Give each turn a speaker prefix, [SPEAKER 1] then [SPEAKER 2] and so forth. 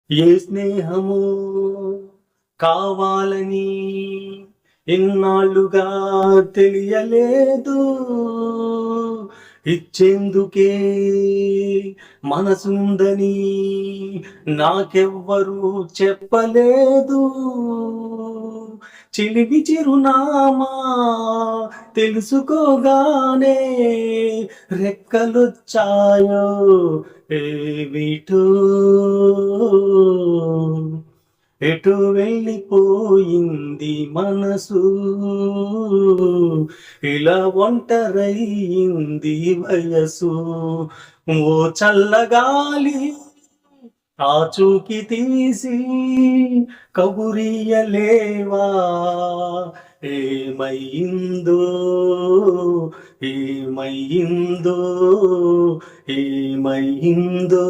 [SPEAKER 1] ఏ స్నేహమో కావాలని ఎన్నాళ్ళుగా తెలియలేదు. ఇచ్చేందుకే మనసుందని నాకెవ్వరూ చెప్పలేదు. చిలిపి చిరునామా తెలుసుకోగానే రెక్కలొచ్చాయో ఏమిటో, ఎటు వెళ్ళిపోయింది మనసు, ఇలా ఒంటరయింది వయసు. ఓ చల్లగాలి ఆచూకి తీసి కబురియలేవా, ఏమయిందో, ఏమయిందో, ఏమయిందో.